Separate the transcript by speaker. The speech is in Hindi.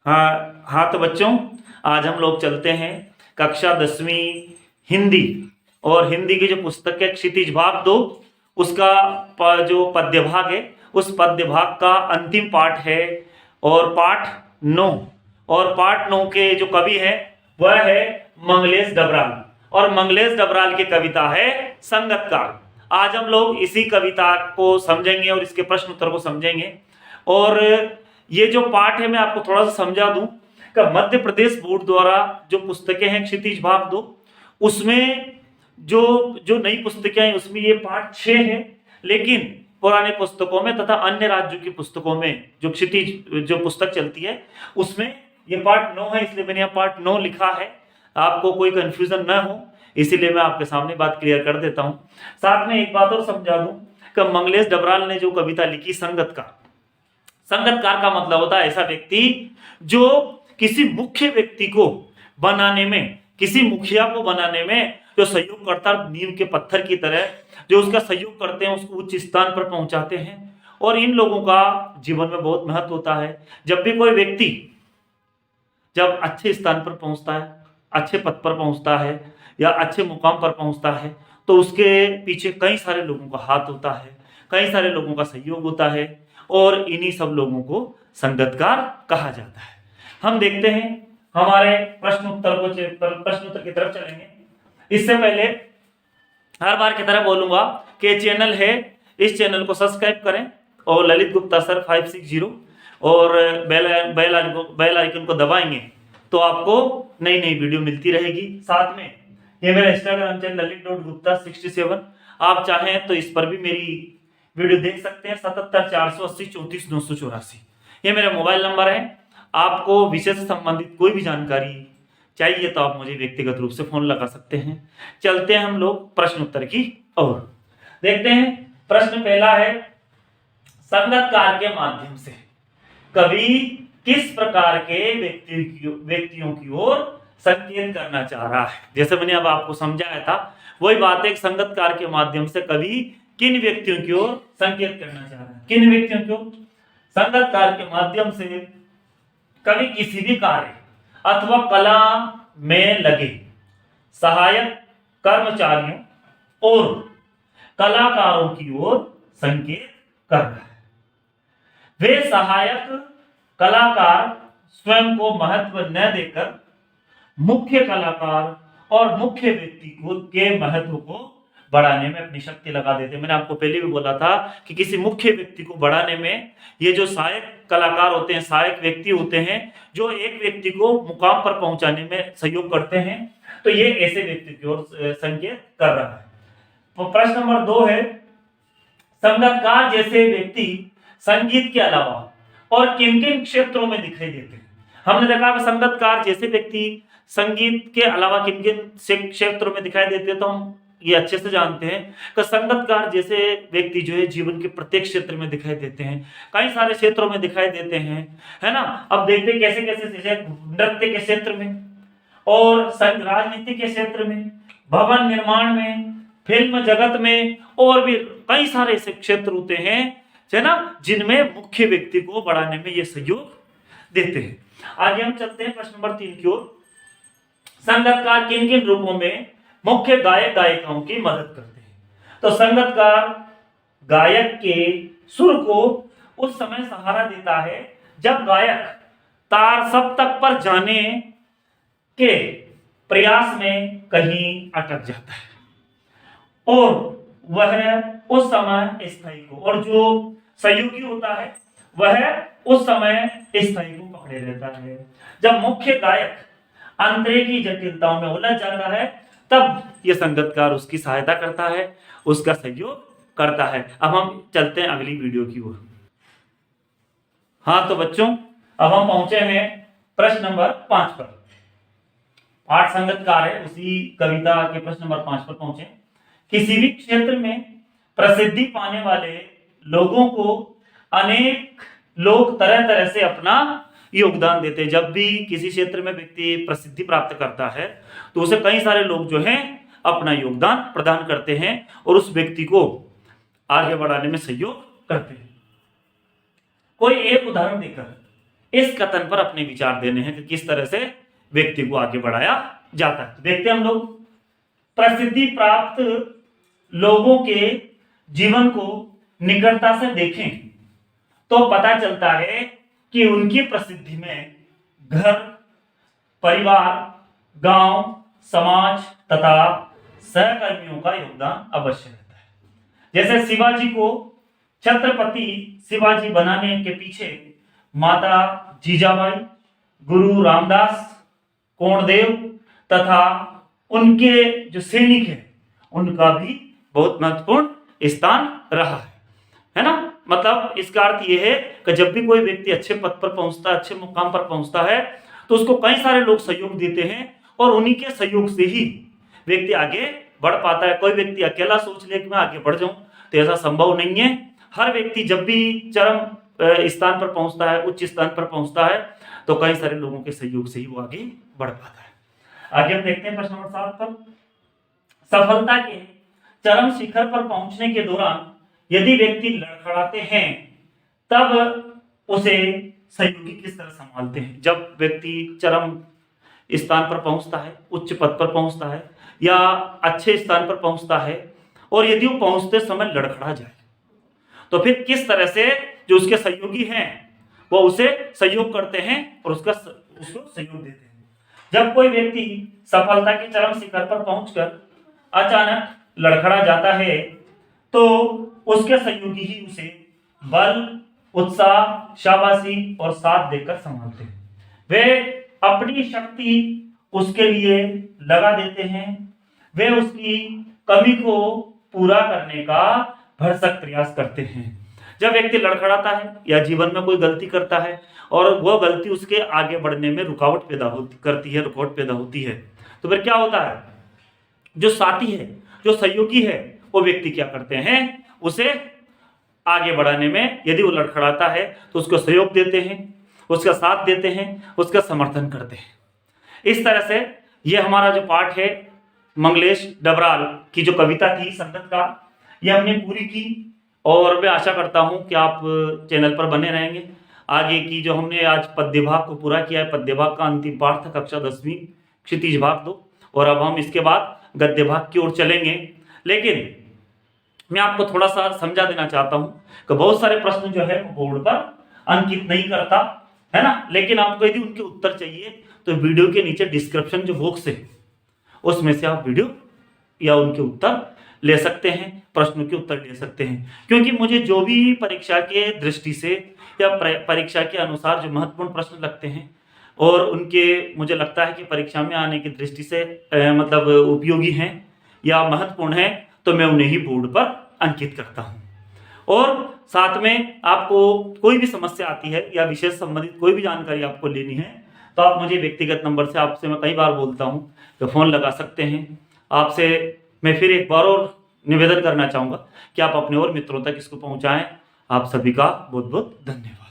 Speaker 1: हाँ तो बच्चों, आज हम लोग चलते हैं कक्षा 10वीं हिंदी, और हिंदी की जो पुस्तक है क्षितिज भाग 2, उसका जो पद्य भाग है उस पद्य भाग का अंतिम पाठ है, और पाठ 9, और पाठ 9 के जो कवि है वह है मंगलेश डबराल, और मंगलेश डबराल की कविता है संगतकार। आज हम लोग इसी कविता को समझेंगे और इसके प्रश्न उत्तर को समझेंगे। और ये जो पाठ है मैं आपको थोड़ा सा समझा दूं कि मध्य प्रदेश बोर्ड द्वारा जो पुस्तकें हैं क्षितिज भाग 2, उसमें जो जो नई पुस्तकें हैं उसमें ये पाठ 6 है, लेकिन पुराने पुस्तकों में तथा अन्य राज्यों की पुस्तकों में जो क्षितिज जो पुस्तक चलती है उसमें ये पाठ 9 है, इसलिए मैंने यहाँ पाठ 9 लिखा है। आपको कोई कंफ्यूजन न हो इसीलिए मैं आपके सामने बात क्लियर कर देता हूँ। साथ में एक बात और समझा दूं कि मंगलेश डबराल ने जो कविता लिखी संगतकार का मतलब होता है ऐसा व्यक्ति जो किसी मुख्य व्यक्ति को बनाने में, किसी मुखिया को बनाने में जो सहयोग करता है, नींव के पत्थर की तरह जो उसका सहयोग करते हैं उसको उच्च स्थान पर पहुंचाते हैं। और इन लोगों का जीवन में बहुत महत्व होता है। जब भी कोई व्यक्ति जब अच्छे स्थान पर पहुंचता है, अच्छे पद पर पहुंचता है या अच्छे मुकाम पर पहुंचता है तो उसके पीछे कई सारे लोगों का हाथ होता है, कई सारे लोगों का सहयोग होता है, और इन्हीं सब लोगों को संगतकार कहा जाता है। हम देखते हैं हमारे प्रश्न उत्तर की तरफ चलेंगे। इससे पहले हर बार की तरह बोलूंगा कि चैनल है, इस चैनल को सब्सक्राइब करें और ललित गुप्ता सर 560 और बेल आइकन को दबाएंगे तो आपको नई नई वीडियो मिलती रहेगी। साथ में ये मेरा इंस्टाग्राम चैनल ललित.गुप्ता67, आप चाहें तो इस पर भी मेरी वीडियो देख सकते हैं। 77 480 34 984 ये मेरा मोबाइल नंबर है। आपको विषय से संबंधित कोई भी जानकारी चाहिए तो आप मुझे व्यक्तिगत रूप से फोन लगा सकते हैं। चलते हैं हम लोग प्रश्न उत्तर की ओर। देखते हैं प्रश्न पहला है, संगतकार के माध्यम से कवि किस प्रकार के व्यक्तियों की ओर संकेत करना चाह रहा है। जैसे मैंने अब आपको समझाया था वही बात है, संगतकार के माध्यम से कवि किन व्यक्तियों की ओर संकेत करना चाह रहा है। किन व्यक्तियों को? संगतकार के माध्यम से कवि किसी भी कार्य अथवा कला में लगे सहायक कर्मचारियों और कलाकारों की ओर संकेत कर रहा है। वे सहायक कलाकार स्वयं को महत्व न देकर मुख्य कलाकार और मुख्य व्यक्ति को के महत्व को बढ़ाने में अपनी शक्ति लगा देते हैं। मैंने आपको पहले भी बोला था कि किसी मुख्य व्यक्ति को बढ़ाने में ये जो सहायक कलाकार होते हैं, सहायक व्यक्ति होते हैं जो एक व्यक्ति को मुकाम पर पहुंचाने में सहयोग करते हैं, तो ये ऐसे व्यक्ति की ओर संकेत कर रहा है। तो प्रश्न नंबर 2 है, संगतकार जैसे व्यक्ति संगीत के अलावा और किन किन क्षेत्रों में दिखाई देते हैं। हमने देखा कि संगतकार जैसे व्यक्ति संगीत के अलावा किन किन क्षेत्रों में दिखाई देते हैं, तो हम ये अच्छे से जानते हैं कि संगतकार जैसे व्यक्ति जो है जीवन के प्रत्येक क्षेत्र में दिखाई देते हैं, कई सारे क्षेत्रों में दिखाई देते हैं, है ना। अब देखते हैं कैसे कैसे, नृत्य के क्षेत्र में और राजनीति के क्षेत्र में, भवन निर्माण में, फिल्म जगत में, और भी कई सारे ऐसे क्षेत्र होते हैं, है ना, जिनमें मुख्य व्यक्ति को बढ़ाने में ये सहयोग देते हैं। आगे हम चलते हैं प्रश्न नंबर 3 की ओर। संगतकार किन किन रूपों में मुख्य गायक गायिकाओं की मदद करते हैं। तो संगतकार गायक के सुर को उस समय सहारा देता है जब गायक तार सप्तक पर जाने के प्रयास में कहीं अटक जाता है और वह उस समय स्थायी को, और जो सहयोगी होता है वह उस समय स्थायी को पकड़े रहता है। जब मुख्य गायक अंतरे की जटिलताओं में उलझ जाता है तब यह संगतकार उसकी सहायता करता है, उसका सहयोग करता है। अब हम चलते हैं अगली वीडियो की ओर। हाँ तो बच्चों, अब हम पहुंचे हैं प्रश्न नंबर 5 पर। पाठ संगतकार है, उसी कविता के प्रश्न नंबर 5 पर पहुंचे। किसी भी क्षेत्र में प्रसिद्धि पाने वाले लोगों को अनेक लोग तरह तरह से अपना योगदान देते हैं। जब भी किसी क्षेत्र में व्यक्ति प्रसिद्धि प्राप्त करता है तो उसे कई सारे लोग जो हैं अपना योगदान प्रदान करते हैं और उस व्यक्ति को आगे बढ़ाने में सहयोग करते हैं। कोई एक उदाहरण देकर इस कथन पर अपने विचार देने हैं कि किस तरह से व्यक्ति को आगे बढ़ाया जाता है। देखते हैं हम लोग, प्रसिद्धि प्राप्त लोगों के जीवन को निकटता से देखें तो पता चलता है कि उनकी प्रसिद्धि में घर, परिवार, गांव, समाज तथा सहकर्मियों का योगदान अवश्य रहता है। जैसे शिवाजी को छत्रपति शिवाजी बनाने के पीछे माता जीजाबाई, गुरु रामदास, कोणदेव तथा उनके जो सैनिक हैं उनका भी बहुत महत्वपूर्ण स्थान रहा है ना। मतलब इसका अर्थ यह है कि जब भी कोई व्यक्ति अच्छे पद पर पहुंचता है, अच्छे मुकाम पर पहुंचता है, तो उसको कई सारे लोग सहयोग देते हैं और उन्हीं के सहयोग से ही व्यक्ति आगे बढ़ पाता है। कोई व्यक्ति अकेला सोच ले कि मैं आगे बढ़ जाऊं तो ऐसा संभव नहीं है। हर व्यक्ति जब भी चरम स्थान पर पहुंचता है, उच्च स्थान पर पहुंचता है, तो कई सारे लोगों के सहयोग से ही वो आगे बढ़ पाता है। आगे हम देखते हैं प्रश्न नंबर 7 पर, सफलता के चरम शिखर पर पहुंचने के दौरान यदि व्यक्ति लड़खड़ाते हैं तब उसे सहयोगी किस तरह संभालते हैं। जब व्यक्ति चरम स्थान पर पहुंचता है, उच्च पद पर पहुंचता है या अच्छे स्थान पर पहुंचता है और यदि वो पहुंचते समय लड़खड़ा जाए तो फिर किस तरह से जो उसके सहयोगी हैं वो उसे सहयोग करते हैं और उसको सहयोग देते हैं। जब कोई व्यक्ति सफलता के चरम शिखर पर पहुंचकर अचानक लड़खड़ा जाता है तो उसके सहयोगी ही उसे बल, उत्साह, शाबाशी और साथ देकर संभालते हैं। वे अपनी शक्ति उसके लिए लगा देते हैं, वे उसकी कमी को पूरा करने का भरसक प्रयास करते हैं। जब व्यक्ति लड़खड़ाता है या जीवन में कोई गलती करता है और वो गलती उसके आगे बढ़ने में रुकावट पैदा होती है, तो फिर क्या होता है, जो साथी है, जो सहयोगी है, वो व्यक्ति क्या करते हैं, उसे आगे बढ़ाने में यदि वो लड़खड़ाता है तो उसको सहयोग देते हैं, उसका साथ देते हैं, उसका समर्थन करते हैं। इस तरह से ये हमारा जो पाठ है मंगलेश डबराल की जो कविता थी संगत का, ये हमने पूरी की और मैं आशा करता हूं कि आप चैनल पर बने रहेंगे। आगे की जो हमने आज पद्य भाग को पूरा किया है, पद्य भाग का अंतिम पाठ था कक्षा 10वीं क्षितिज भाग 2, और अब हम इसके बाद गद्य भाग की ओर चलेंगे। लेकिन मैं आपको थोड़ा सा समझा देना चाहता हूं कि बहुत सारे प्रश्न जो है वो बोर्ड पर अंकित नहीं करता है ना, लेकिन आपको यदि उनके उत्तर चाहिए तो वीडियो के नीचे डिस्क्रिप्शन जो बॉक्स है उसमें से आप वीडियो या उनके उत्तर ले सकते हैं, प्रश्नों के उत्तर ले सकते हैं। क्योंकि मुझे जो भी परीक्षा के दृष्टि से या परीक्षा के अनुसार जो महत्वपूर्ण प्रश्न लगते हैं और उनके मुझे लगता है कि परीक्षा में आने की दृष्टि से मतलब उपयोगी हैं या महत्वपूर्ण हैं, तो मैं उन्हें ही बोर्ड पर अंकित करता हूं। और साथ में आपको कोई भी समस्या आती है या विषय से संबंधित कोई भी जानकारी आपको लेनी है तो आप मुझे व्यक्तिगत नंबर से, आपसे मैं कई बार बोलता हूं, तो फ़ोन लगा सकते हैं। आपसे मैं फिर एक बार और निवेदन करना चाहूँगा कि आप अपने और मित्रों तक इसको पहुँचाएँ। आप सभी का बहुत बहुत धन्यवाद।